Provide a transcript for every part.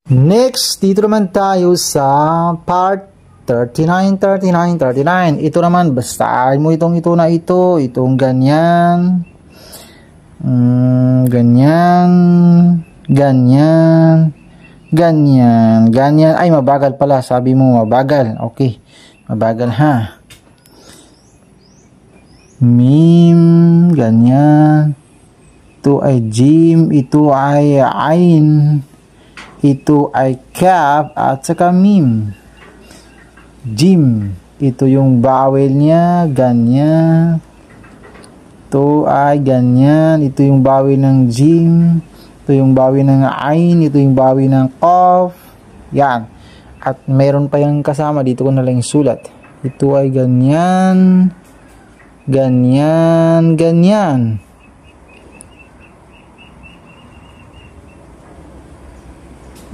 Next, dito naman tayo sa part 39. Ito naman, basahin mo itong ito na ito. Itong ganyan. Ganyan. Ganyan. Ganyan. Ganyan. Ay, mabagal pala. Sabi mo mabagal. Okay. Mabagal ha. Mim. Ganyan. Ito ay jim. Ito ay ain. Ito ay kaf at saka mim. Jim. Ito yung vowel niya. Ganyan. Ito ay ganyan. Ito yung vowel ng jim. Ito yung vowel ng ain. Ito yung vowel ng qaf. Yan. At meron pa yung kasama. Dito ko na lang sulat. Ito ay ganyan. Ganyan. Ganyan.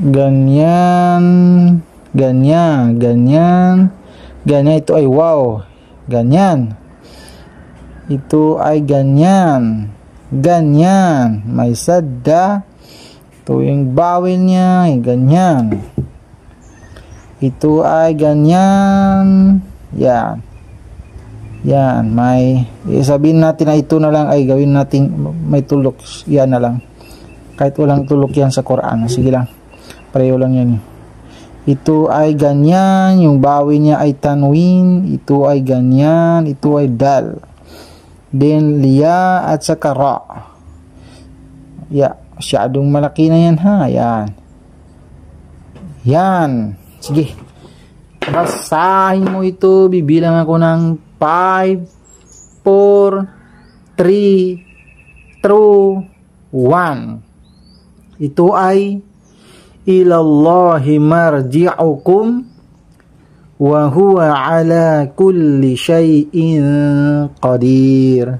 Ganyan. Ganyan. Ganyan. Ganyan. Ito ay wow. Ganyan. Ito ay ganyan. Ganyan. May sadda. Ito yung vowel niya. Ganyan. Ito ay ganyan. Yan. Yan. May sabihin natin na ito na lang ay gawin natin may tulok. Yan na lang. Kahit walang tulok yan sa Quran. Sige lang. Pareho lang yan. Ito ay ganyan. Yung vowel niya ay tanwin. Ito ay ganyan. Ito ay dal. Then liya at saka ra. Yeah. Masyadong malaki na yan ha. Yan. Yan. Sige. Basahin mo ito. Bibilang ako ng 5, 4, 3, 2, 1. Ito ay ilallahi marji'ukum wa huwa ala kulli syai'in qadir.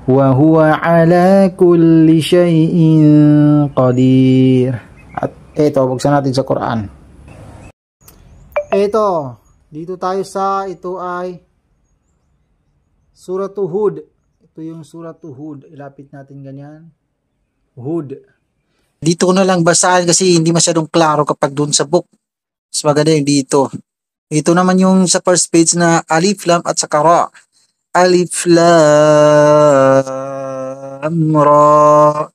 Wa huwa ala kulli syai'in qadir. At ito, buksan natin sa Quran. Ito, dito tayo sa, ito ay Suratu Hud. Ito yung Suratu Hud. Ilapit natin ganyan. Hud. Dito ko na lang basahin kasi hindi masyadong klaro kapag dun sa book. Mas maganda yung dito. Ito naman yung sa first page na alif lam at saka ra. Alif lam ra.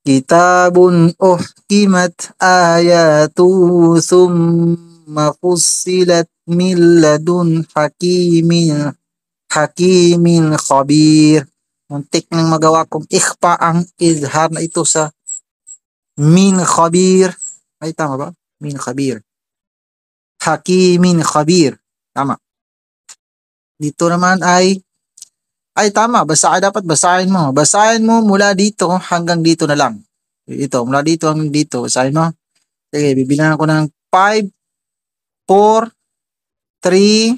Kitabun uhkimat ayatu thumma fussilat min ladun hakimin khabir. Muntik nang magawa kong ikhfa ang izhar na ito sa min khabir. Ay, tama ba? Min khabir. Hakimin khabir. Tama. Dito naman ay tama. Dapat basahin mo. Basahin mo mula dito hanggang dito na lang. Ito, mula dito hanggang dito. Basahin mo. Sige, bibilang ako ng 5, 4, 3,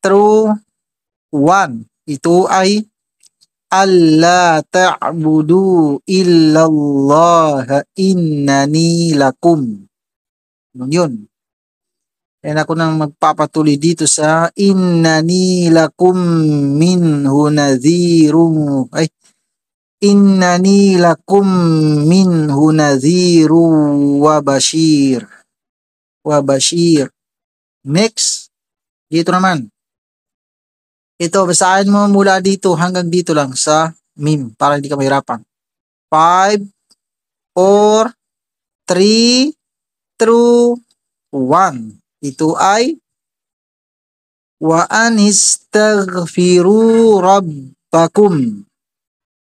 2, 1. Ito ay alla ta'budu illallah innani lakum. Yun. Yan ako nang magpapatuloy dito sa innani lakum minhu nadhirum. Innani lakum minhu nadhiru wa bashir. Next. Dito naman. Ito, basahin mo mula dito hanggang dito lang sa mim para hindi ka mahirapan. 5, 4, 3, 2, 1. Ito ay wa anistaghfiru rabbakum.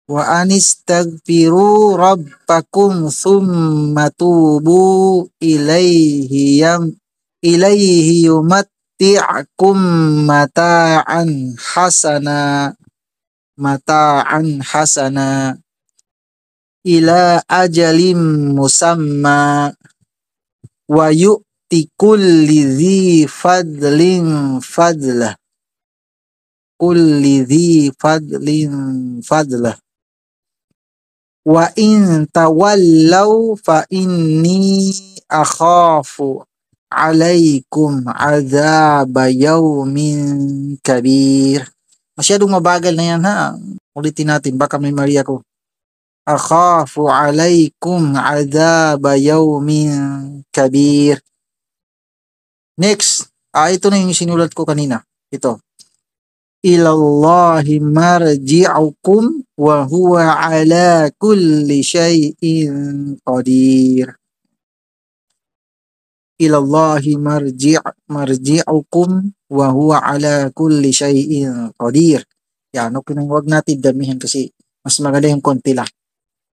Wa anistaghfiru rabbakum thumma tubu ilaihi yumatti'akum mata'an hasana ila ajalim musamma wa kulli dhi fadlin fadlah. Wa in tawallaw fa inni akhafu alaikum azaba yawmin kabir. Masyadong mabagal na yan ha. Ulitin natin baka may mali ako. akhafu alaykum adhaba yawmin kabir. Next, ito na yung sinulat ko kanina. Ito. Ilallahi marji'ukum wa huwa ala kulli shay'in qadir. Ilallahi marji'ukum wa huwa ala kulli shay'in qadir. Yan, okay nang wag natin damihan kasi mas maganda yung konti lang.